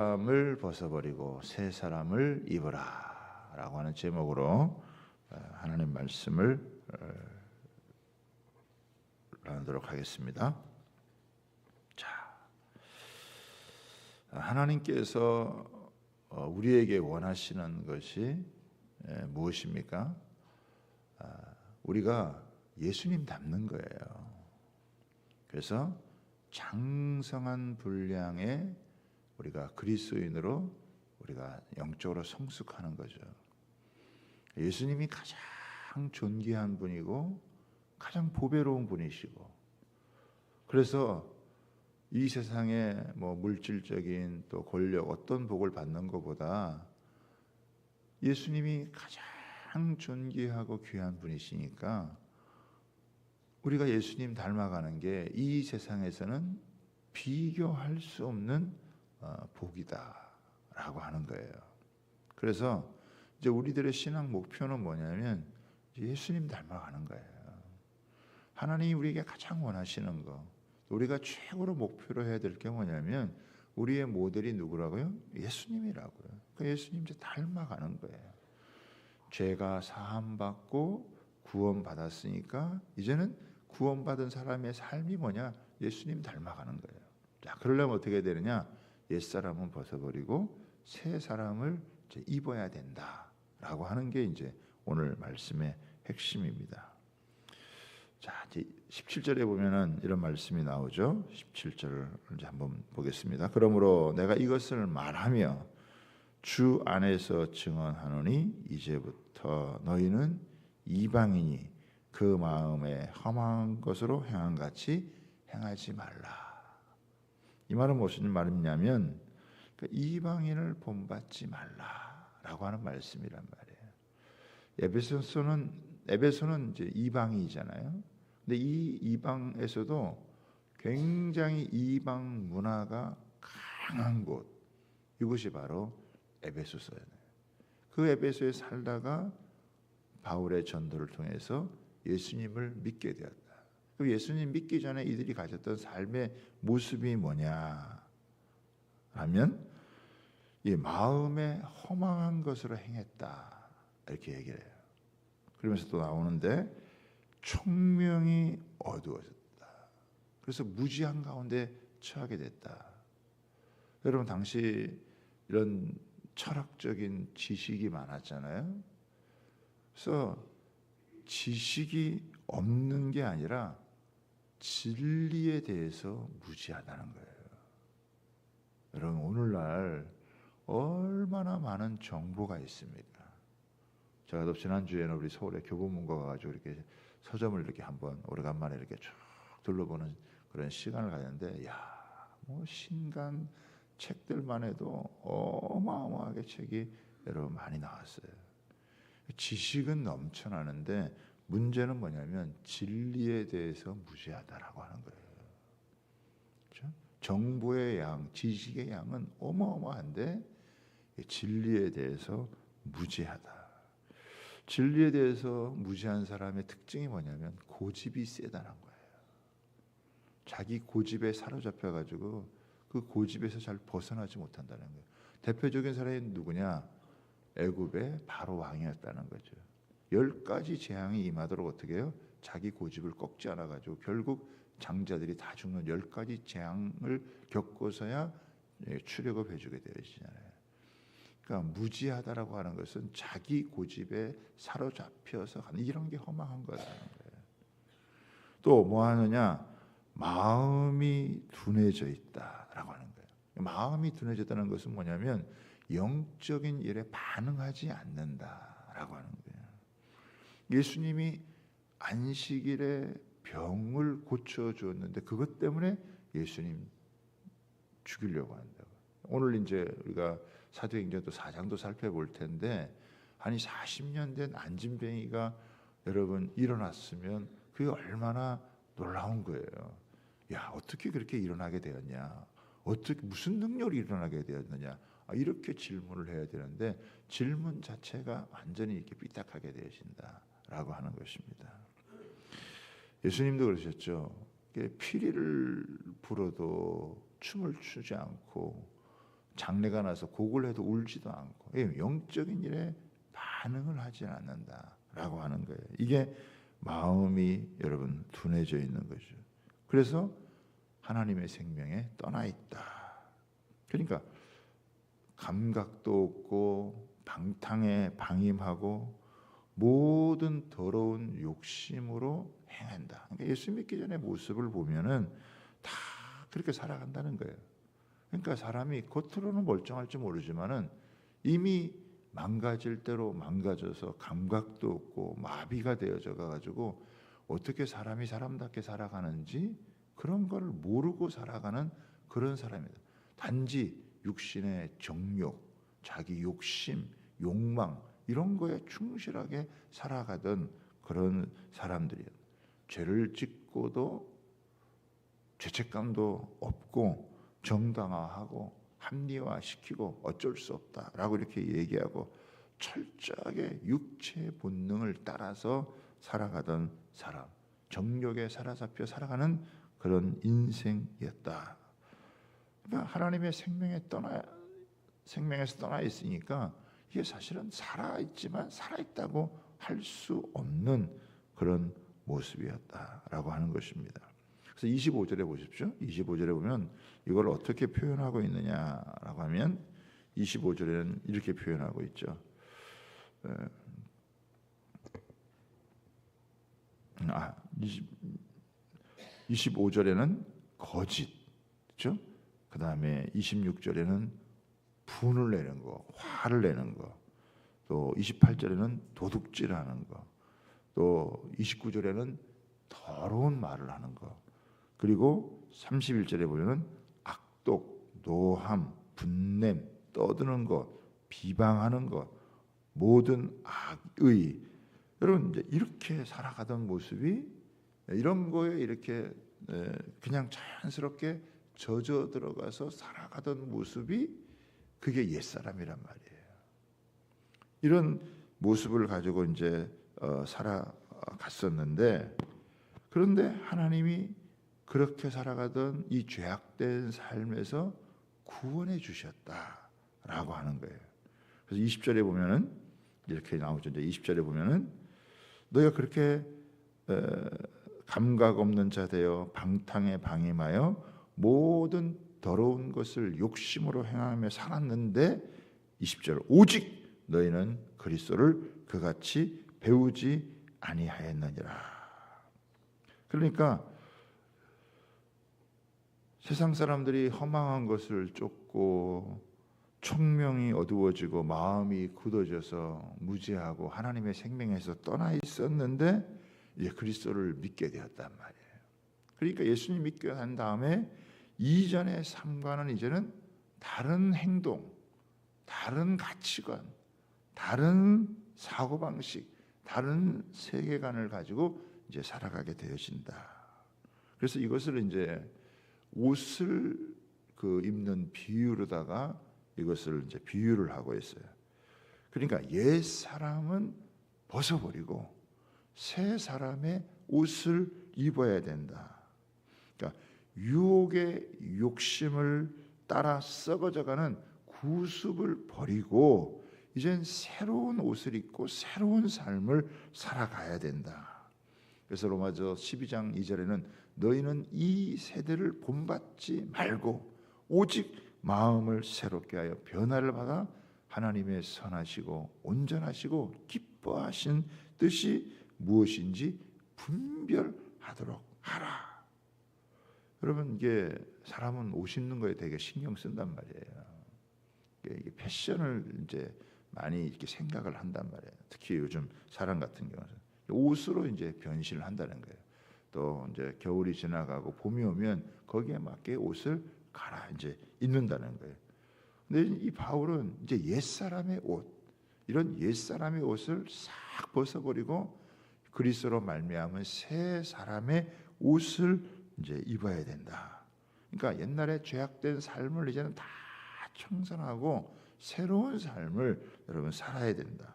사람을 벗어버리고 새 사람을 입으라 라고 하는 제목으로 하나님 말씀을 나누도록 하겠습니다. 자, 하나님께서 우리에게 원하시는 것이 무엇입니까? 우리가 예수님 닮는 거예요. 그래서 장성한 분량의 우리가 그리스도인으로 우리가 영적으로 성숙하는 거죠. 예수님이 가장 존귀한 분이고 가장 보배로운 분이시고, 그래서 이 세상에 물질적인 또 권력 어떤 복을 받는 것보다 예수님이 가장 존귀하고 귀한 분이시니까 우리가 예수님 닮아가는 게 이 세상에서는 비교할 수 없는 복이다라고 하는 거예요. 그래서 이제 우리들의 신앙 목표는 뭐냐면 예수님 닮아가는 거예요. 하나님이 우리에게 가장 원하시는 거, 우리가 최고로 목표로 해야 될 게 뭐냐면 우리의 모델이 누구라고요? 예수님이라고요. 그 예수님 이제 닮아가는 거예요. 죄가 사함받고 구원받았으니까 이제는 구원받은 사람의 삶이 뭐냐? 예수님 닮아가는 거예요. 자, 그러려면 어떻게 되느냐? 옛사람은 벗어버리고 새 사람을 이제 입어야 된다라고 하는 게 이제 오늘 말씀의 핵심입니다. 자, 이제 17절에 보면은 이런 말씀이 나오죠. 17절을 이제 한번 보겠습니다. 그러므로 내가 이것을 말하며 주 안에서 증언하노니 이제부터 너희는 이방인이 그 마음에 험한 것으로 행한 같이 행하지 말라. 이 말은 무슨 말이냐면 이방인을 본받지 말라라고 하는 말씀이란 말이에요. 에베소는 이제 이방이잖아요. 근데 이 이방에서도 굉장히 이방 문화가 강한 곳, 이곳이 바로 에베소서예요. 그 에베소에 살다가 바울의 전도를 통해서 예수님을 믿게 되었다. 그 예수님 믿기 전에 이들이 가졌던 삶의 모습이 뭐냐 하면 이 마음에 허망한 것으로 행했다, 이렇게 얘기를 해요. 그러면서 또 나오는데 총명이 어두워졌다. 그래서 무지한 가운데 처하게 됐다. 여러분, 당시 이런 철학적인 지식이 많았잖아요. 그래서 지식이 없는 게 아니라 진리에 대해서 무지하다는 거예요. 여러분, 오늘날 얼마나 많은 정보가 있습니까? 제가 지난주에는 우리 서울의 교보문고 가가지고 이렇게 서점을 이렇게 한번 오래간만에 이렇게 쭉 둘러보는 그런 시간을 가졌는데, 신간 책들만 해도 어마어마하게 책이 여러분 많이 나왔어요. 지식은 넘쳐나는데 문제는 뭐냐면 진리에 대해서 무지하다라고 하는 거예요. 그렇죠? 정보의 양, 지식의 양은 어마어마한데 진리에 대해서 무지하다. 진리에 대해서 무지한 사람의 특징이 뭐냐면 고집이 세다는 거예요. 자기 고집에 사로잡혀가지고 그 고집에서 잘 벗어나지 못한다는 거예요. 대표적인 사람이 누구냐? 애굽의 바로 왕이었다는 거죠. 10가지 재앙이 임하도록 어떻게 해요? 자기 고집을 꺾지 않아가지고 결국 장자들이 다 죽는 10가지 재앙을 겪고서야 출애굽 해주게 되어지잖아요. 그러니까 무지하다라고 하는 것은 자기 고집에 사로잡혀서 하는 이런 게 허망한 거라는 거예요. 또 뭐 하느냐? 마음이 둔해져 있다라고 하는 거예요. 마음이 둔해졌다는 것은 뭐냐면 영적인 일에 반응하지 않는다라고 하는 거예요. 예수님이 안식일에 병을 고쳐주었는데 그것 때문에 예수님 죽이려고 한다고. 오늘 이제 우리가 사도행전 또 4장도 살펴볼 텐데, 아니 40년 된 안진뱅이가 여러분 일어났으면 그게 얼마나 놀라운 거예요. 야, 어떻게 그렇게 일어나게 되었냐? 어떻게 무슨 능력이 일어나게 되었느냐? 이렇게 질문을 해야 되는데 질문 자체가 완전히 이렇게 삐딱하게 되어진다라고 하는 것입니다. 예수님도 그러셨죠. 피리를 불어도 춤을 추지 않고 장례가 나서 곡을 해도 울지도 않고 영적인 일에 반응을 하지 않는다라고 하는 거예요. 이게 마음이 여러분 둔해져 있는 거죠. 그래서 하나님의 생명에 떠나 있다. 그러니까 감각도 없고 방탕에 방임하고 모든 더러운 욕심으로 행한다. 그러니까 예수 믿기 전의 모습을 보면은 다 그렇게 살아간다는 거예요. 그러니까 사람이 겉으로는 멀쩡할지 모르지만은 이미 망가질 대로 망가져서 감각도 없고 마비가 되어져 가지고 어떻게 사람이 사람답게 살아가는지 그런 걸 모르고 살아가는 그런 사람이다. 단지 육신의 정욕, 자기 욕심, 욕망 이런 거에 충실하게 살아가던 그런 사람들이에요. 죄를 짓고도 죄책감도 없고 정당화하고 합리화시키고 어쩔 수 없다라고 이렇게 얘기하고 철저하게 육체의 본능을 따라서 살아가던 사람, 정욕에 사로잡혀 살아가는 그런 인생이었다. 그러니까 하나님의 생명에서 떠나 있으니까 이게 사실은 살아있지만 살아있다고 할 수 없는 그런 모습이었다라고 하는 것입니다. 그래서 25절에 보십시오. 25절에 보면 이걸 어떻게 표현하고 있느냐라고 하면 25절에는 이렇게 표현하고 있죠. 25절에는 거짓, 그렇죠? 그 다음에 26절에는 분을 내는 거, 화를 내는 거, 또 28절에는 도둑질하는 거, 또 29절에는 더러운 말을 하는 거, 그리고 31절에 보면은 악독, 노함, 분냄, 떠드는 것, 비방하는 것, 모든 악의. 여러분 이제 이렇게 살아가던 모습이 이런 거에 이렇게 그냥 자연스럽게 젖어 들어가서 살아가던 모습이 그게 옛사람이란 말이에요. 이런 모습을 가지고 이제 살아갔었는데, 그런데 하나님이 그렇게 살아가던 이 죄악된 삶에서 구원해 주셨다라고 하는 거예요. 그래서 20절에 보면은 이렇게 나오죠. 이제 20절에 보면은 너희가 그렇게 감각 없는 자 되어 방탕에 방임하여 모든 더러운 것을 욕심으로 행하며 살았는데 20절 오직 너희는 그리스도를 그같이 배우지 아니하였느니라. 그러니까 세상 사람들이 허망한 것을 쫓고 총명이 어두워지고 마음이 굳어져서 무지하고 하나님의 생명에서 떠나 있었는데 이제 그리스도를 믿게 되었단 말이에요. 그러니까 예수님 믿게 한 다음에 이전의 삶과는 이제는 다른 행동, 다른 가치관, 다른 사고방식, 다른 세계관을 가지고 이제 살아가게 되어진다. 그래서 이것을 이제 옷을 입는 비유로다가 이것을 이제 비유를 하고 있어요. 그러니까 옛 사람은 벗어버리고 새 사람의 옷을 입어야 된다. 그러니까 유혹의 욕심을 따라 썩어져가는 구습을 버리고 이젠 새로운 옷을 입고 새로운 삶을 살아가야 된다. 그래서 로마서 12장 2절에는 너희는 이 세대를 본받지 말고 오직 마음을 새롭게 하여 변화를 받아 하나님의 선하시고 온전하시고 기뻐하신 뜻이 무엇인지 분별하도록 하라. 여러분 이게 사람은 옷 입는 거에 되게 신경 쓴단 말이에요. 이게 패션을 이제 많이 이렇게 생각을 한단 말이에요. 특히 요즘 사람 같은 경우는 옷으로 이제 변신을 한다는 거예요. 또 이제 겨울이 지나가고 봄이 오면 거기에 맞게 옷을 갈아 이제 입는다는 거예요. 근데 이 바울은 이제 옛 사람의 옷, 이런 옛 사람의 옷을 싹 벗어버리고 그리스도로 말미암은 새 사람의 옷을 이제 입어야 된다. 그러니까 옛날에 죄악된 삶을 이제는 다 청산하고 새로운 삶을 여러분 살아야 된다.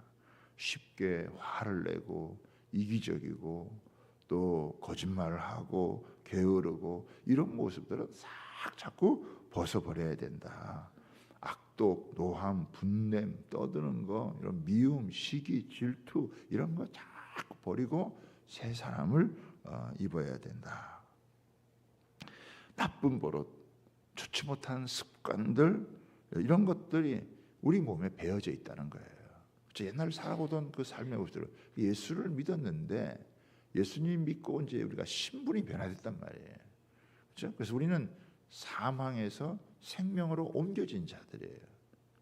쉽게 화를 내고 이기적이고 또 거짓말을 하고 게으르고 이런 모습들은 싹 자꾸 벗어버려야 된다. 악독, 노함, 분냄, 떠드는 거, 이런 미움, 시기, 질투 이런 거 자꾸 버리고 새 사람을 입어야 된다. 나쁜 버릇, 좋지 못한 습관들 이런 것들이 우리 몸에 배어져 있다는 거예요. 옛날 살아오던 그 삶의 모습들, 예수를 믿었는데 예수님 믿고 이제 우리가 신분이 변화됐단 말이에요. 그렇죠? 그래서 우리는 사망에서 생명으로 옮겨진 자들이에요.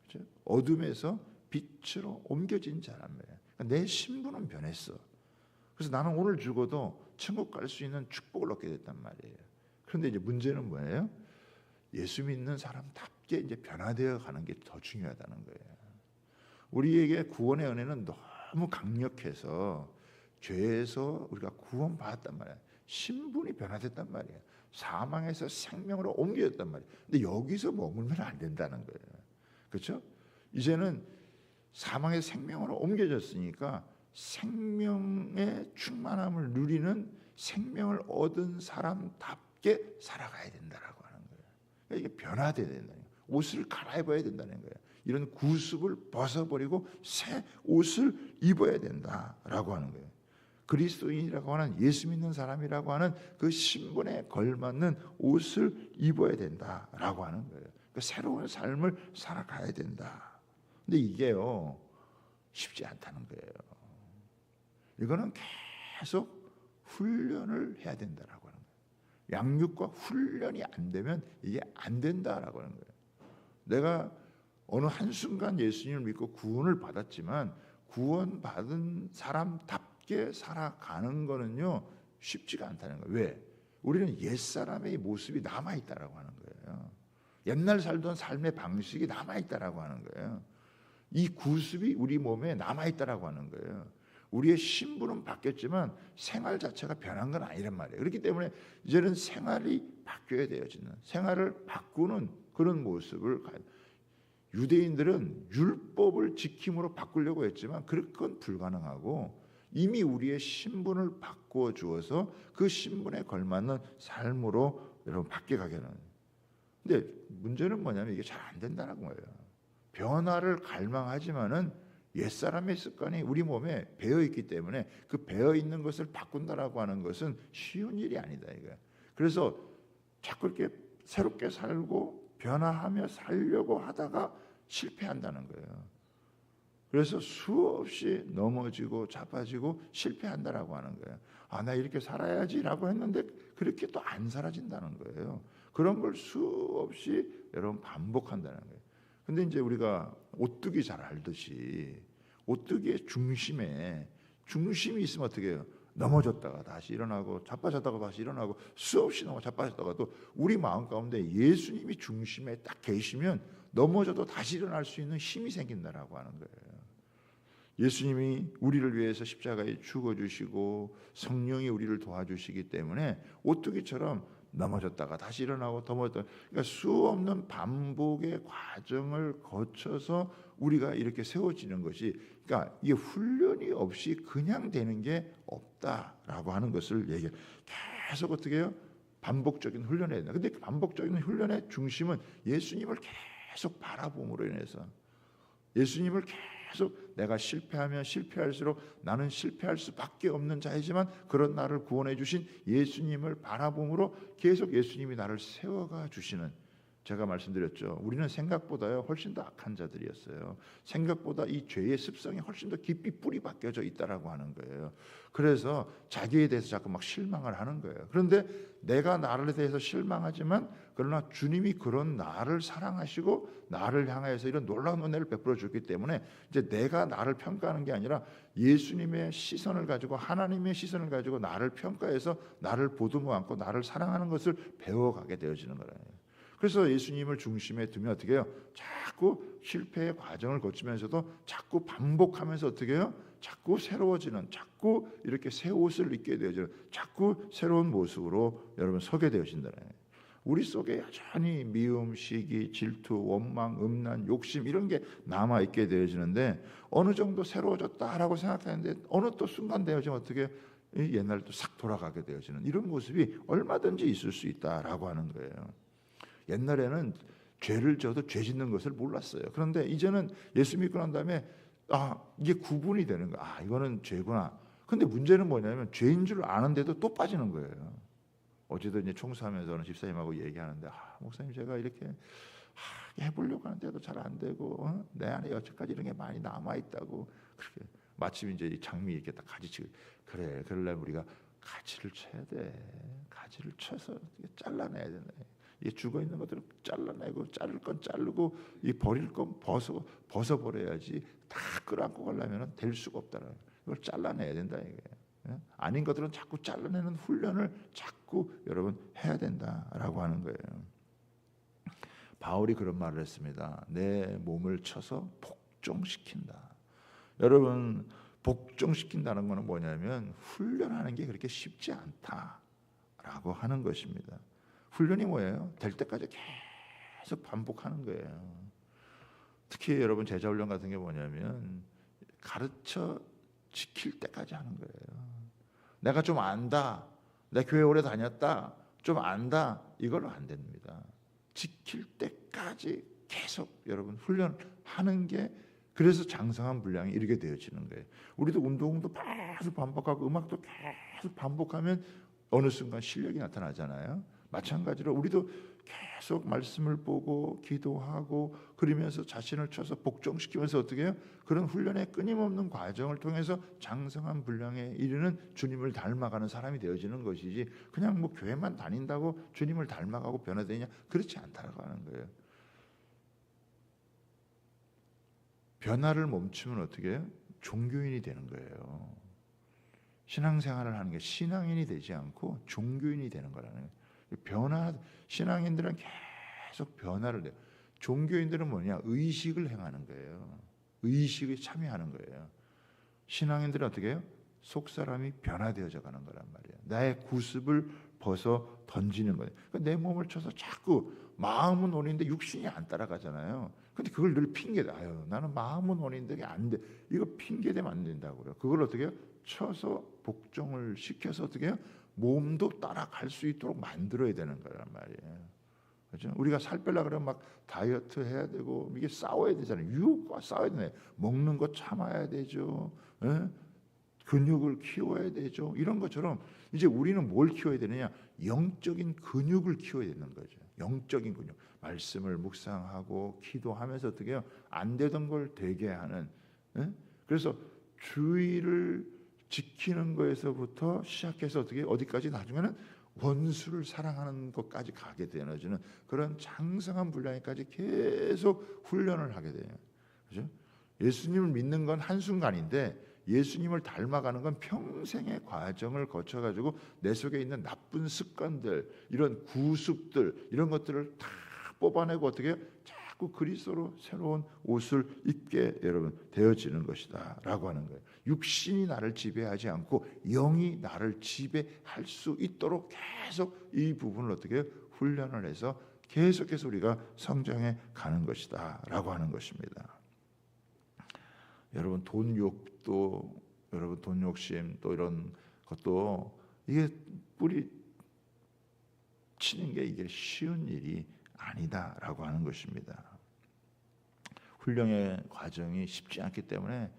그렇죠? 어둠에서 빛으로 옮겨진 자란 말이에요. 그러니까 내 신분은 변했어. 그래서 나는 오늘 죽어도 천국 갈 수 있는 축복을 얻게 됐단 말이에요. 그런데 이제 문제는 뭐예요? 예수 믿는 사람답게 이제 변화되어 가는 게 더 중요하다는 거예요. 우리에게 구원의 은혜는 너무 강력해서 죄에서 우리가 구원받았단 말이에요. 신분이 변화됐단 말이에요. 사망에서 생명으로 옮겨졌단 말이에요. 근데 여기서 머물면 안 된다는 거예요. 그렇죠? 이제는 사망에서 생명으로 옮겨졌으니까 생명의 충만함을 누리는 생명을 얻은 사람답게 살아가야 된다라고 하는 거예요. 그러니까 이게 변화돼야 된다는 거예요. 옷을 갈아입어야 된다는 거예요. 이런 구습을 벗어버리고 새 옷을 입어야 된다라고 하는 거예요. 그리스도인이라고 하는 예수 믿는 사람이라고 하는 그 신분에 걸맞는 옷을 입어야 된다라고 하는 거예요. 그 새로운 삶을 살아가야 된다. 근데 이게요 쉽지 않다는 거예요. 이거는 계속 훈련을 해야 된다라고 하는 거예요. 양육과 훈련이 안 되면 이게 안 된다라고 하는 거예요. 내가 어느 한순간 예수님을 믿고 구원을 받았지만 구원받은 사람답게 살아가는 거는요 쉽지가 않다는 거예요. 왜? 우리는 옛사람의 모습이 남아있다라고 하는 거예요. 옛날 살던 삶의 방식이 남아있다라고 하는 거예요. 이 구습이 우리 몸에 남아있다라고 하는 거예요. 우리의 신분은 바뀌었지만 생활 자체가 변한 건 아니란 말이에요. 그렇기 때문에 이제는 생활이 바뀌어야 되어지는, 생활을 바꾸는 그런 모습을 가야 돼요. 유대인들은 율법을 지킴으로 바꾸려고 했지만 그건 불가능하고 이미 우리의 신분을 바꾸어 주어서 그 신분에 걸맞는 삶으로 여러분 바뀌어가게 하는. 근데 문제는 뭐냐면 이게 잘 안 된다는 거예요. 변화를 갈망하지만은 옛사람의 습관이 우리 몸에 배어 있기 때문에 그 배어 있는 것을 바꾼다라고 하는 것은 쉬운 일이 아니다 이거예요. 그래서 자꾸 이렇게 새롭게 살고 변화하며 살려고 하다가 실패한다는 거예요. 그래서 수없이 넘어지고 자빠지고 실패한다라고 하는 거예요. 나 이렇게 살아야지라고 했는데 그렇게 또 안 사라진다는 거예요. 그런 걸 수없이 여러분 반복한다는 거예요. 근데 이제 우리가 오뚜기 잘 알듯이 오뚜기의 중심이 있으면 어떻게 해요? 넘어졌다가 다시 일어나고 자빠졌다가 다시 일어나고 수없이 자빠졌다가 또 우리 마음 가운데 예수님이 중심에 딱 계시면 넘어져도 다시 일어날 수 있는 힘이 생긴다라고 하는 거예요. 예수님이 우리를 위해서 십자가에 죽어주시고 성령이 우리를 도와주시기 때문에 오뚜기처럼 넘어졌다가 다시 일어나고 더 넘어졌다가 그러니까 수없는 반복의 과정을 거쳐서 우리가 이렇게 세워지는 것이 그러니까 이게 훈련이 없이 그냥 되는 게 없다라고 하는 것을 얘기해요. 계속 어떻게 해요? 반복적인 훈련을 해야 된다. 근데 그 반복적인 훈련의 중심은 예수님을 계속 바라봄으로 인해서 예수님을 계속 내가 실패하면 실패할수록 나는 실패할 수밖에 없는 자이지만 그런 나를 구원해 주신 예수님을 바라봄으로 계속 예수님이 나를 세워가 주시는 제가 말씀드렸죠. 우리는 생각보다요 훨씬 더 악한 자들이었어요. 생각보다 이 죄의 습성이 훨씬 더 깊이 뿌리 박혀져 있다라고 하는 거예요. 그래서 자기에 대해서 자꾸 막 실망을 하는 거예요. 그런데 내가 나를 대해서 실망하지만 그러나 주님이 그런 나를 사랑하시고 나를 향해서 이런 놀라운 은혜를 베풀어 줬기 때문에 이제 내가 나를 평가하는 게 아니라 예수님의 시선을 가지고 하나님의 시선을 가지고 나를 평가해서 나를 보듬어 안고 나를 사랑하는 것을 배워가게 되어지는 거예요. 그래서 예수님을 중심에 두면 어떻게 해요? 자꾸 실패의 과정을 거치면서도 자꾸 반복하면서 어떻게 해요? 자꾸 새로워지는, 자꾸 이렇게 새 옷을 입게 되어지는, 자꾸 새로운 모습으로 여러분 서게 되어진다는 거예요. 우리 속에 여전히 미움, 시기, 질투, 원망, 음란, 욕심 이런 게 남아있게 되어지는데 어느 정도 새로워졌다라고 생각하는데 어느 또 순간 되어지면 어떻게 옛날에 또 싹 돌아가게 되어지는 이런 모습이 얼마든지 있을 수 있다라고 하는 거예요. 옛날에는 죄를 져도 죄 짓는 것을 몰랐어요. 그런데 이제는 예수 믿고 난 다음에 이게 구분이 되는 거야. 이거는 죄구나. 근데 문제는 뭐냐면 죄인 줄 아는데도 또 빠지는 거예요. 어제도 이제 총수하면서는 집사님하고 얘기하는데 목사님 제가 이렇게 해보려고 하는데도 잘 안 되고 내 안에 여태까지 이런 게 많이 남아 있다고. 그렇게 마침 이제 이 장미 이렇게 딱 가지치고 그래 그러려면 우리가 가지를 쳐야 돼. 가지를 쳐서 잘라내야 된다. 이 죽어 있는 것들을 잘라내고 자를 건 자르고 이 버릴 건 벗어 버려야지. 다 끌어안고 가려면 될 수가 없다는 거예요. 이걸 잘라내야 된다 이게. 아닌 것들은 자꾸 잘라내는 훈련을 자꾸 여러분 해야 된다라고 하는 거예요. 바울이 그런 말을 했습니다. 내 몸을 쳐서 복종시킨다. 여러분 복종시킨다는 것은 뭐냐면 훈련하는 게 그렇게 쉽지 않다라고 하는 것입니다. 훈련이 뭐예요? 될 때까지 계속 반복하는 거예요. 특히 여러분 제자훈련 같은 게 뭐냐면 가르쳐 지킬 때까지 하는 거예요. 내가 좀 안다. 내 교회 오래 다녔다. 좀 안다. 이걸로 안 됩니다. 지킬 때까지 계속 여러분 훈련하는 게 그래서 장성한 분량이 이르게 되어지는 거예요. 우리도 운동도 계속 반복하고 음악도 계속 반복하면 어느 순간 실력이 나타나잖아요. 마찬가지로 우리도 계속 말씀을 보고 기도하고 그러면서 자신을 쳐서 복종시키면서 어떻게 해요? 그런 훈련의 끊임없는 과정을 통해서 장성한 분량에 이르는 주님을 닮아가는 사람이 되어지는 것이지 그냥 뭐 교회만 다닌다고 주님을 닮아가고 변화되냐? 그렇지 않다라고 하는 거예요. 변화를 멈추면 어떻게 해요? 종교인이 되는 거예요. 신앙생활을 하는 게 신앙인이 되지 않고 종교인이 되는 거라는 거예요. 신앙인들은 계속 변화를 해요. 종교인들은 뭐냐? 의식을 행하는 거예요. 의식에 참여하는 거예요. 신앙인들은 어떻게 해요? 속사람이 변화되어져 가는 거란 말이에요. 나의 구습을 벗어 던지는 거예요. 그러니까 내 몸을 쳐서 자꾸 마음은 원인데 육신이 안 따라가잖아요. 근데 그걸 늘 핑계대. 나는 마음은 원인데 이게 안 돼. 이거 핑계대면 안 된다고요. 그걸 어떻게 해요? 쳐서 복종을 시켜서 어떻게 해요? 몸도 따라갈 수 있도록 만들어야 되는 거란 말이에요. 그렇죠? 우리가 살 빼려고 그러면 막 다이어트 해야 되고 이게 싸워야 되잖아요. 유혹과 싸워야 되네. 먹는 거 참아야 되죠. 근육을 키워야 되죠. 이런 것처럼 이제 우리는 뭘 키워야 되느냐? 영적인 근육을 키워야 되는 거죠. 영적인 근육. 말씀을 묵상하고 기도하면서 어떻게 해요? 안 되던 걸 되게 하는. 그래서 주의를 지키는 거에서부터 시작해서 어디까지 나중에는 원수를 사랑하는 것까지 가게 되어지는 그런 장성한 분량까지 계속 훈련을 하게 돼요. 그렇죠? 예수님을 믿는 건 한순간인데 예수님을 닮아가는 건 평생의 과정을 거쳐가지고 내 속에 있는 나쁜 습관들, 이런 구습들, 이런 것들을 다 뽑아내고 어떻게 해요? 자꾸 그리스도로 새로운 옷을 입게 여러분 되어지는 것이다 라고 하는 거예요. 육신이 나를 지배하지 않고 영이 나를 지배할 수 있도록 계속 이 부분을 어떻게 해요? 훈련을 해서 계속해서 우리가 성장해 가는 것이다 라고 하는 것입니다. 여러분 돈욕도 여러분 돈 욕심 또 이런 것도 이게 뿌리 치는 게 이게 쉬운 일이 아니다라고 하는 것입니다. 훈련의 과정이 쉽지 않기 때문에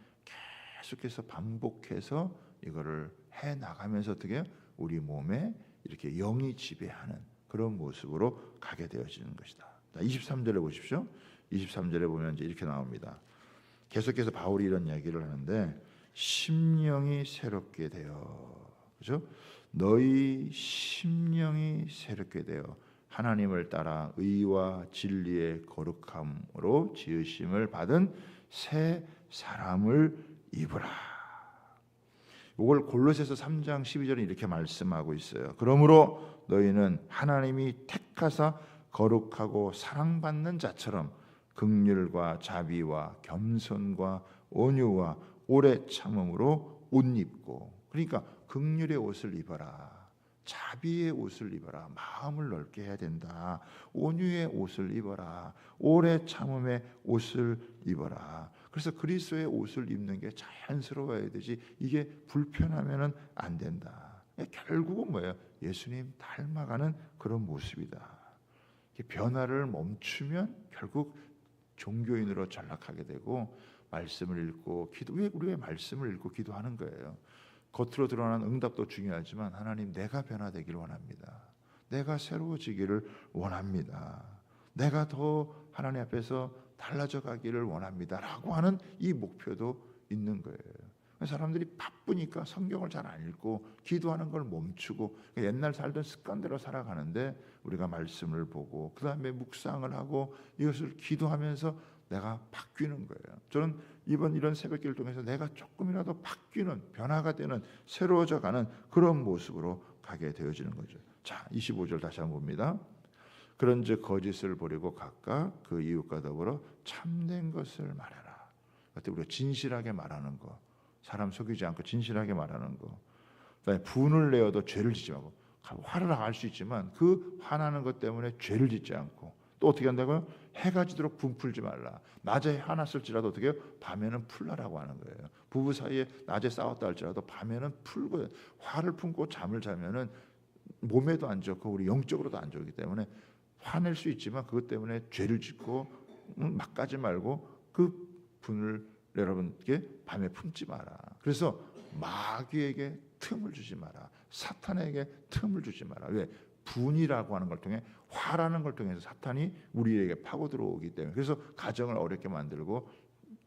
계속해서 반복해서 이거를 해 나가면서 어떻게 해요? 우리 몸에 이렇게 영이 지배하는 그런 모습으로 가게 되어지는 것이다. 23절에 보십시오. 23절에 보면 이제 이렇게 나옵니다. 계속해서 바울이 이런 이야기를 하는데 심령이 새롭게 되어 그죠? 너희 심령이 새롭게 되어 하나님을 따라 의와 진리의 거룩함으로 지으심을 받은 새 사람을 입으라. 이걸 골로새서 3장 12절에 이렇게 말씀하고 있어요. 그러므로 너희는 하나님이 택하사 거룩하고 사랑받는 자처럼 긍휼과 자비와 겸손과 온유와 오래 참음으로 옷 입고, 그러니까 긍휼의 옷을 입어라. 자비의 옷을 입어라. 마음을 넓게 해야 된다. 온유의 옷을 입어라. 오래 참음의 옷을 입어라. 그래서 그리스도의 옷을 입는 게 자연스러워야 되지 이게 불편하면은 안 된다. 결국은 뭐예요? 예수님 닮아가는 그런 모습이다. 변화를 멈추면 결국 종교인으로 전락하게 되고, 말씀을 읽고 왜 우리가 말씀을 읽고 기도하는 거예요. 겉으로 드러나는 응답도 중요하지만 하나님, 내가 변화되기를 원합니다. 내가 새로워지기를 원합니다. 내가 더 하나님 앞에서 달라져 가기를 원합니다 라고 하는 이 목표도 있는 거예요. 사람들이 바쁘니까 성경을 잘 안 읽고 기도하는 걸 멈추고 옛날 살던 습관대로 살아가는데, 우리가 말씀을 보고 그 다음에 묵상을 하고 이것을 기도하면서 내가 바뀌는 거예요. 저는 이번 이런 새벽기를 통해서 내가 조금이라도 바뀌는, 변화가 되는, 새로워져 가는 그런 모습으로 가게 되어지는 거죠. 자, 25절 다시 한번 봅니다. 그런즉 거짓을 버리고 각각 그 이웃과 더불어 참된 것을 말하라. 그때 우리가 진실하게 말하는 거, 사람 속이지 않고 진실하게 말하는 거. 그다음에 분을 내어도 죄를 짓지 말고, 화를 할 수 있지만 그 화나는 것 때문에 죄를 짓지 않고, 또 어떻게 한다고요? 해가 지도록 분풀지 말라. 낮에 화났을지라도 어떻게 해요? 밤에는 풀라라고 하는 거예요. 부부 사이에 낮에 싸웠다 할지라도 밤에는 풀고, 화를 품고 잠을 자면은 몸에도 안 좋고 우리 영적으로도 안 좋기 때문에 화낼 수 있지만 그것 때문에 죄를 짓고 막 가지 말고 그 분을 여러분께 밤에 품지 마라. 그래서 마귀에게 틈을 주지 마라. 사탄에게 틈을 주지 마라. 왜? 분이라고 하는 걸 통해, 화라는 걸 통해서 사탄이 우리에게 파고 들어오기 때문에, 그래서 가정을 어렵게 만들고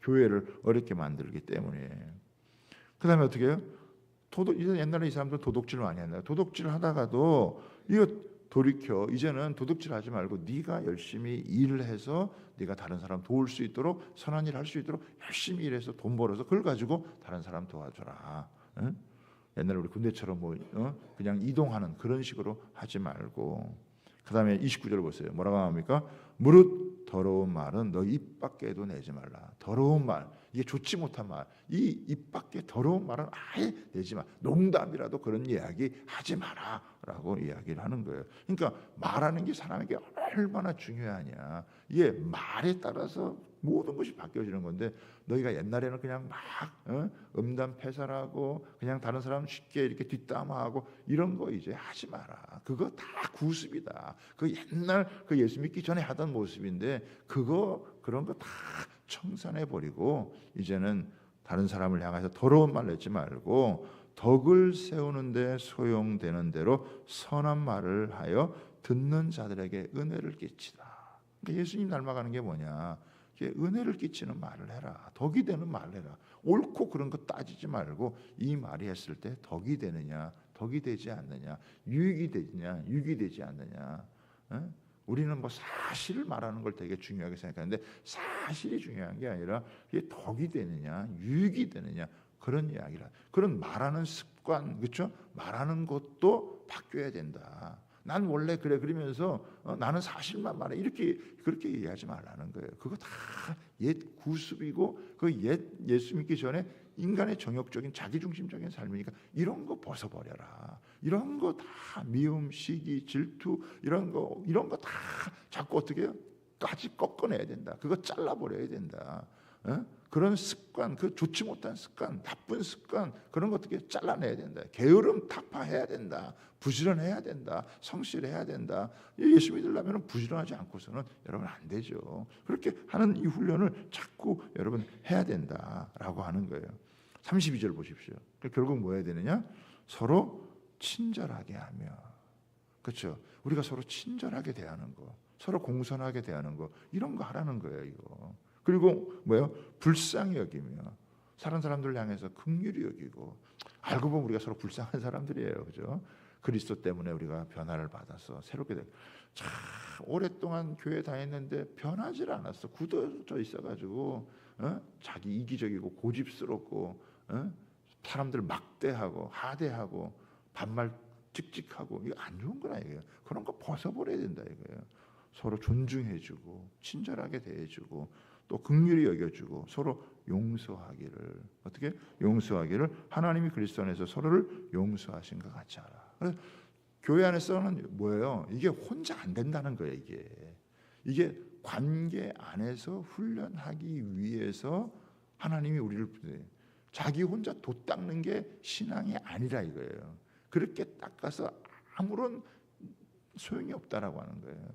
교회를 어렵게 만들기 때문에. 그 다음에 어떻게 해요? 옛날에 이 사람들 도둑질 많이 했나요? 도둑질 하다가도 이거 돌이켜, 이제는 도둑질 하지 말고 네가 열심히 일을 해서 네가 다른 사람 도울 수 있도록, 선한 일 할 수 있도록 열심히 일해서 돈 벌어서 그걸 가지고 다른 사람 도와줘라. 응? 옛날에 우리 군대처럼 그냥 이동하는 그런 식으로 하지 말고. 그 다음에 29절 보세요. 뭐라고 합니까? 무릇 더러운 말은 너 입 밖에도 내지 말라. 더러운 말, 이게 좋지 못한 말, 이 입 밖에 더러운 말은 아예 내지 마. 농담이라도 그런 이야기 하지 마라 라고 이야기를 하는 거예요. 그러니까 말하는 게 사람에게 얼마나 중요하냐. 이게 말에 따라서 모든 것이 바뀌어지는 건데, 너희가 옛날에는 그냥 막 음담패설하고 그냥 다른 사람 쉽게 이렇게 뒷담화하고 이런 거 이제 하지 마라. 그거 다 구습이다. 그 옛날 그 예수 믿기 전에 하던 모습인데, 그런 거 다 청산해 버리고 이제는 다른 사람을 향해서 더러운 말 내지 말고 덕을 세우는데 소용되는 대로 선한 말을 하여 듣는 자들에게 은혜를 끼치다. 그러니까 예수님 닮아가는 게 뭐냐? 은혜를 끼치는 말을 해라. 덕이 되는 말을 해라. 옳고 그런 거 따지지 말고 이 말이 했을 때 덕이 되느냐, 덕이 되지 않느냐, 유익이 되느냐, 유익이 되지 않느냐. 우리는 뭐 사실을 말하는 걸 되게 중요하게 생각하는데, 사실이 중요한 게 아니라 이게 덕이 되느냐, 유익이 되느냐, 그런 이야기라. 그런 말하는 습관, 그렇죠? 말하는 것도 바뀌어야 된다. 난 원래 그래, 그러면서 나는 사실만 말해, 그렇게 얘기하지 말라는 거예요. 그거 다 옛 구습이고, 그 예수 믿기 전에 인간의 정욕적인 자기중심적인 삶이니까 이런 거 벗어버려라. 이런 거 다 미움, 시기, 질투 이런 거 다 자꾸 어떻게 해요? 까지 꺾어내야 된다. 그거 잘라버려야 된다. 그런 습관, 그 좋지 못한 습관, 나쁜 습관, 그런 거 어떻게 잘라내야 된다. 게으름 타파해야 된다. 부지런해야 된다. 성실해야 된다. 예수 믿으려면 부지런하지 않고서는 여러분 안 되죠. 그렇게 하는 이 훈련을 자꾸 여러분 해야 된다라고 하는 거예요. 32절 보십시오. 결국 뭐 해야 되느냐? 서로 친절하게 하며, 그렇죠? 우리가 서로 친절하게 대하는 거, 서로 공손하게 대하는 거, 이런 거 하라는 거예요. 이거. 그리고 뭐예요? 불쌍히 여기며, 다른 사람들 향해서 긍휼히 여기고. 알고 보면 우리가 서로 불쌍한 사람들이에요, 그죠? 그리스도 때문에 우리가 변화를 받아서 새롭게 되고, 참 오랫동안 교회 다녔는데 변하질 않았어. 굳어져 있어가지고 자기 이기적이고 고집스럽고 사람들 막대하고 하대하고 반말 찍찍하고, 이거 안 좋은 거라 이거예요. 그런 거 벗어버려야 된다 이거예요. 서로 존중해주고 친절하게 대해주고 또 긍휼히 여겨주고 서로 용서하기를, 어떻게 용서하기를 하나님이 그리스도 안에서 서로를 용서하신 것 같이 하라. 그래서 교회 안에서는 뭐예요? 이게 혼자 안 된다는 거예요. 이게 관계 안에서 훈련하기 위해서 하나님이 우리를, 자기 혼자 돛 닦는 게 신앙이 아니라 이거예요. 그렇게 닦아서 아무런 소용이 없다라고 하는 거예요.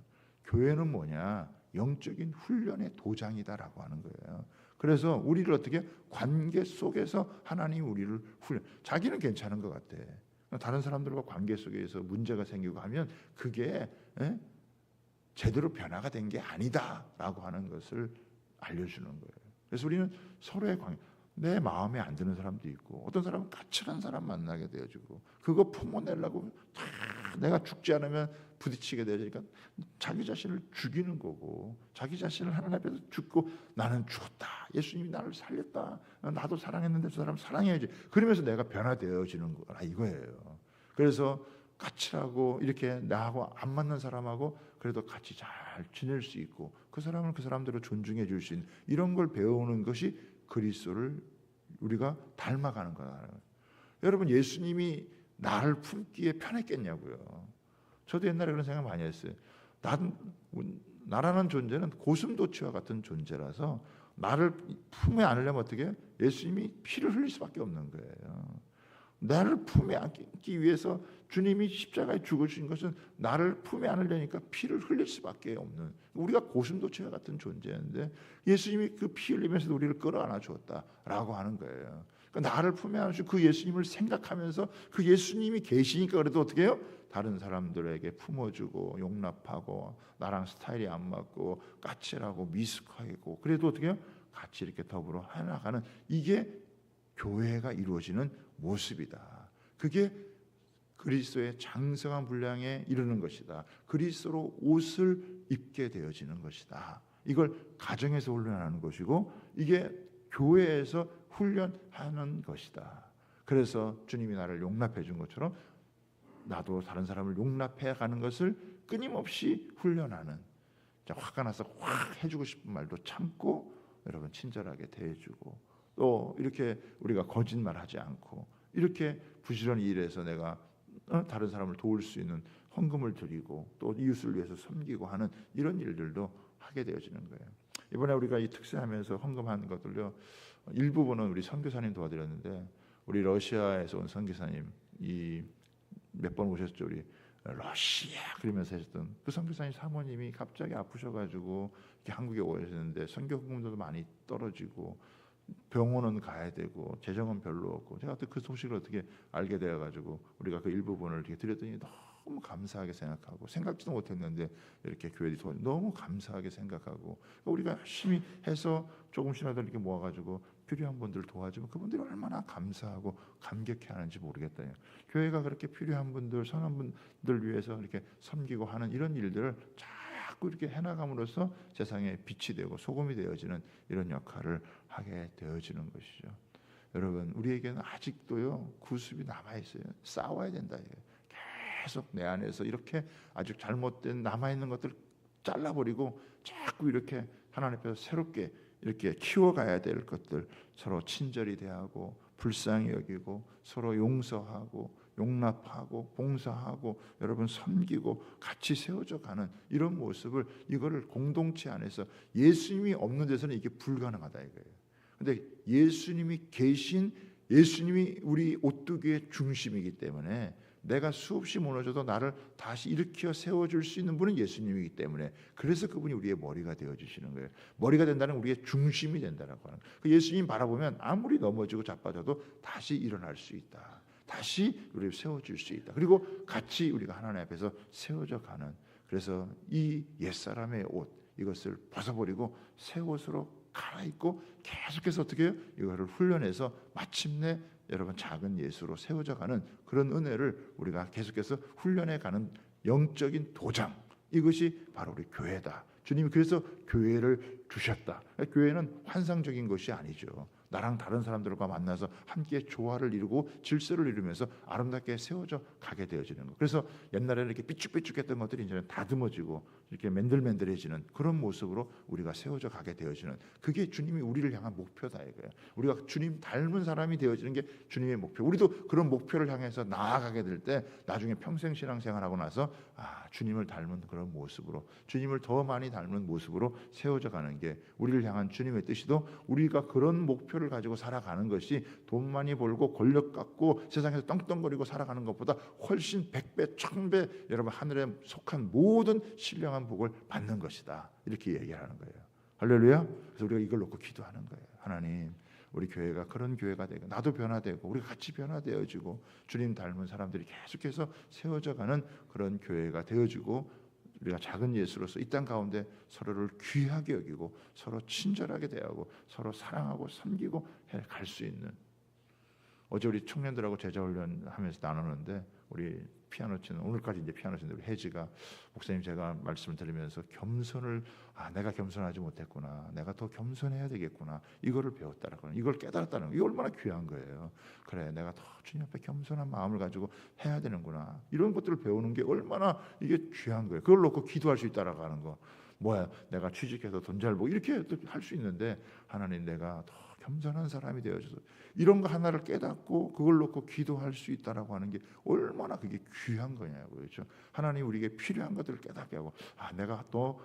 교회는 뭐냐? 영적인 훈련의 도장이다라고 하는 거예요. 그래서 우리를 어떻게 관계 속에서 하나님 우리를 훈련. 자기는 괜찮은 것 같아. 다른 사람들과 관계 속에서 문제가 생기고 하면 그게 제대로 변화가 된 게 아니다라고 하는 것을 알려주는 거예요. 그래서 우리는 서로의 관계, 내 마음에 안 드는 사람도 있고 어떤 사람은 까칠한 사람 만나게 되어지고 그거 품어내려고 다 내가 죽지 않으면 부딪히게 되니까 자기 자신을 죽이는 거고 자기 자신을 하나님 앞에서 죽고 나는 죽었다. 예수님이 나를 살렸다. 나도 사랑했는데 저 사람 사랑해야지. 그러면서 내가 변화되어지는 거라 이거예요. 그래서 까칠하고 이렇게 나하고 안 맞는 사람하고 그래도 같이 잘 지낼 수 있고 그 사람을 그 사람대로 존중해 줄 수 있는 이런 걸 배우는 것이 그리스도를 우리가 닮아가는 거다. 여러분 예수님이 나를 품기에 편했겠냐고요. 저도 옛날에 그런 생각 많이 했어요. 나라는 존재는 고슴도치와 같은 존재라서 나를 품에 안으려면 어떻게 해요? 예수님이 피를 흘릴 수밖에 없는 거예요. 나를 품에 안기 위해서 주님이 십자가에 죽으신 것은 나를 품에 안으려니까 피를 흘릴 수밖에 없는 우리가 고슴도치와 같은 존재인데 예수님이 그 피 흘리면서도 우리를 끌어안아 주었다라고 하는 거예요. 그러니까 나를 품에 안으시고 그 예수님을 생각하면서 그 예수님이 계시니까 그래도 어떻게 해요? 다른 사람들에게 품어주고 용납하고 나랑 스타일이 안 맞고 까칠하고 미숙하고 그래도 어떻게 해요? 같이 이렇게 더불어 해나가는 이게 교회가 이루어지는 모습이다. 그게 그리스도의 장성한 분량에 이르는 것이다. 그리스도로 옷을 입게 되어지는 것이다. 이걸 가정에서 훈련하는 것이고 이게 교회에서 훈련하는 것이다. 그래서 주님이 나를 용납해 준 것처럼 나도 다른 사람을 용납해 가는 것을 끊임없이 훈련하는 화가 나서 확 해주고 싶은 말도 참고 여러분 친절하게 대해주고 또 이렇게 우리가 거짓말하지 않고 이렇게 부지런히 일해서 내가 다른 사람을 도울 수 있는 헌금을 드리고 또 이웃을 위해서 섬기고 하는 이런 일들도 하게 되어지는 거예요. 이번에 우리가 이 특세하면서 헌금하는 것들요 일부분은 우리 선교사님 도와드렸는데 우리 러시아에서 온 선교사님 이 몇 번 오셨죠. 우리 러시아 그러면서 하셨던 그 선교사님 사모님이 갑자기 아프셔가지고 이렇게 한국에 오셨는데 선교 헌금도 많이 떨어지고 병원은 가야 되고 재정은 별로 없고 제가 그 소식을 어떻게 알게 되어가지고 우리가 그 일부분을 이렇게 드렸더니 너무 감사하게 생각하고 생각지도 못했는데 이렇게 교회들이 너무 감사하게 생각하고 우리가 열심히 해서 조금씩이라도 이렇게 모아가지고 필요한 분들 도와주면 그분들이 얼마나 감사하고 감격해하는지 모르겠다. 교회가 그렇게 필요한 분들 선한 분들 위해서 이렇게 섬기고 하는 이런 일들을 자꾸 이렇게 해나감으로써 세상에 빛이 되고 소금이 되어지는 이런 역할을 하게 되어지는 것이죠. 여러분 우리에게는 아직도요 구습이 남아 있어요. 싸워야 된다. 계속 내 안에서 이렇게 아주 잘못된 남아 있는 것들 잘라버리고 자꾸 이렇게 하나님 앞에서 새롭게 이렇게 키워가야 될 것들 서로 친절히 대하고 불쌍히 여기고 서로 용서하고 용납하고 봉사하고 여러분 섬기고 같이 세워져 가는 이런 모습을 이거를 공동체 안에서 예수님이 없는 데서는 이게 불가능하다 이거예요. 근데 예수님이 계신 예수님이 우리 오뚜기의 중심이기 때문에 내가 수없이 무너져도 나를 다시 일으켜 세워줄 수 있는 분은 예수님이기 때문에 그래서 그분이 우리의 머리가 되어주시는 거예요. 머리가 된다는 우리의 중심이 된다라고 하는 거예요. 그 예수님 바라보면 아무리 넘어지고 자빠져도 다시 일어날 수 있다. 다시 우리를 세워줄 수 있다. 그리고 같이 우리가 하나님 앞에서 세워져 가는 그래서 이 옛사람의 옷 이것을 벗어버리고 새 옷으로 갈아입고 계속해서 어떻게 해요? 이거를 훈련해서 마침내 여러분 작은 예수로 세워져 가는 그런 은혜를 우리가 계속해서 훈련해 가는 영적인 도장 이것이 바로 우리 교회다. 주님이 그래서 교회를 주셨다. 교회는 환상적인 것이 아니죠. 나랑 다른 사람들과 만나서 함께 조화를 이루고 질서를 이루면서 아름답게 세워져 가게 되어지는 것. 그래서 옛날에는 이렇게 삐쭉삐쭉했던 것들이 이제는 다듬어지고 이렇게 맨들맨들해지는 그런 모습으로 우리가 세워져 가게 되어지는 그게 주님이 우리를 향한 목표다 이거예요. 우리가 주님 닮은 사람이 되어지는 게 주님의 목표. 우리도 그런 목표를 향해서 나아가게 될 때 나중에 평생 신앙생활하고 나서 주님을 닮은 그런 모습으로 주님을 더 많이 닮은 모습으로 세워져 가는 게 게 우리를 향한 주님의 뜻이도 우리가 그런 목표를 가지고 살아가는 것이 돈 많이 벌고 권력 갖고 세상에서 떵떵거리고 살아가는 것보다 훨씬 100배, 1000배 여러분 하늘에 속한 모든 신령한 복을 받는 것이다. 이렇게 얘기하는 거예요. 할렐루야. 그래서 우리가 이걸 놓고 기도하는 거예요. 하나님, 우리 교회가 그런 교회가 되고 나도 변화되고 우리가 같이 변화되어지고 주님 닮은 사람들이 계속해서 세워져가는 그런 교회가 되어지고 우리가 작은 예수로서 이 땅 가운데 서로를 귀하게 여기고 서로 친절하게 대하고 서로 사랑하고 섬기고 갈 수 있는. 어제 우리 청년들하고 제자훈련 하면서 나누는데 우리 피아노 치는 오늘까지 이제 피아노 치는 우리 혜지가 목사님 제가 말씀을 들으면서 겸손을 내가 겸손하지 못했구나, 내가 더 겸손해야 되겠구나, 이거를 배웠다라는 거, 이걸 깨달았다는 거, 이게 얼마나 귀한 거예요. 그래, 내가 더 주님 앞에 겸손한 마음을 가지고 해야 되는구나, 이런 것들을 배우는 게 얼마나 이게 귀한 거예요. 그걸 놓고 기도할 수 있다라고 하는 거, 뭐야 내가 취직해서 돈 잘 벌고 이렇게 할 수 있는데 하나님 내가 더 겸손한 사람이 되어줘서 이런 거 하나를 깨닫고 그걸 놓고 기도할 수 있다라고 하는 게 얼마나 그게 귀한 거냐고요. 그렇죠? 하나님 우리에게 필요한 것들을 깨닫게 하고 내가 또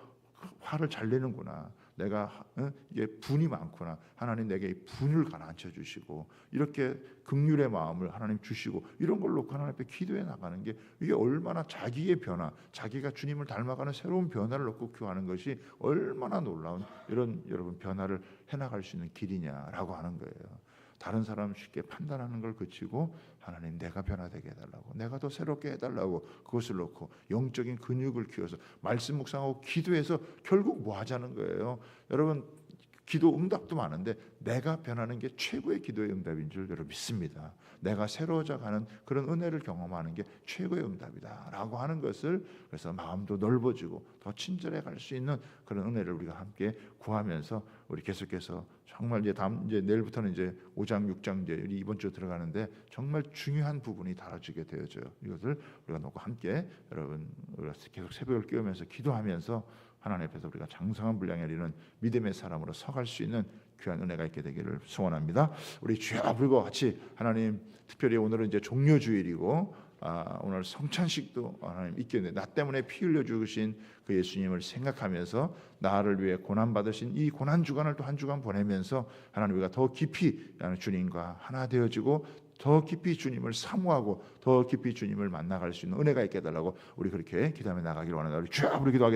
화를 잘 내는구나, 내가 이게 분이 많구나, 하나님 내게 이 분을 가라앉혀 주시고 이렇게 긍휼의 마음을 하나님 주시고 이런 걸 놓고 하나님 앞에 기도해 나가는 게 이게 얼마나 자기의 변화, 자기가 주님을 닮아가는 새로운 변화를 놓고 기도하는 것이 얼마나 놀라운 이런 여러분 변화를 해나갈 수 있는 길이냐라고 하는 거예요. 다른 사람 쉽게 판단하는 걸 그치고 하나님 내가 변화되게 해달라고, 내가 더 새롭게 해달라고, 그것을 놓고 영적인 근육을 키워서 말씀 묵상하고 기도해서 결국 뭐 하자는 거예요. 여러분 기도 응답도 많은데 내가 변하는 게 최고의 기도의 응답인 줄 여러분 믿습니다. 내가 새로워져 가는 그런 은혜를 경험하는 게 최고의 응답이다라고 하는 것을, 그래서 마음도 넓어지고 더 친절해 갈 수 있는 그런 은혜를 우리가 함께 구하면서 우리 계속해서 정말 이제 내일부터는 이제 5장 6장 이제 이번 주 들어가는데 정말 중요한 부분이 다뤄지게 되어져요. 이것을 우리가 놓고 함께 여러분 우리가 계속 새벽을 깨우면서 기도하면서 하나님 앞에서 우리가 장성한 분량에 이르는 믿음의 사람으로 서갈 수 있는 귀한 은혜가 있게 되기를 소원합니다. 우리 주여 부르고 같이 하나님, 특별히 오늘은 이제 종료주일이고 오늘 성찬식도 하나님 있겠네. 나 때문에 피 흘려 주신 그 예수님을 생각하면서 나를 위해 고난 받으신 이 고난 주간을 또 한 주간 보내면서 하나님 우리가 더 깊이 주님과 하나 되어지고 더 깊이 주님을 사모하고 더 깊이 주님을 만나갈 수 있는 은혜가 있게 해달라고 우리 그렇게 기도하며 나가기를 원합니다. 우리 주여 부르기도 하겠습니다.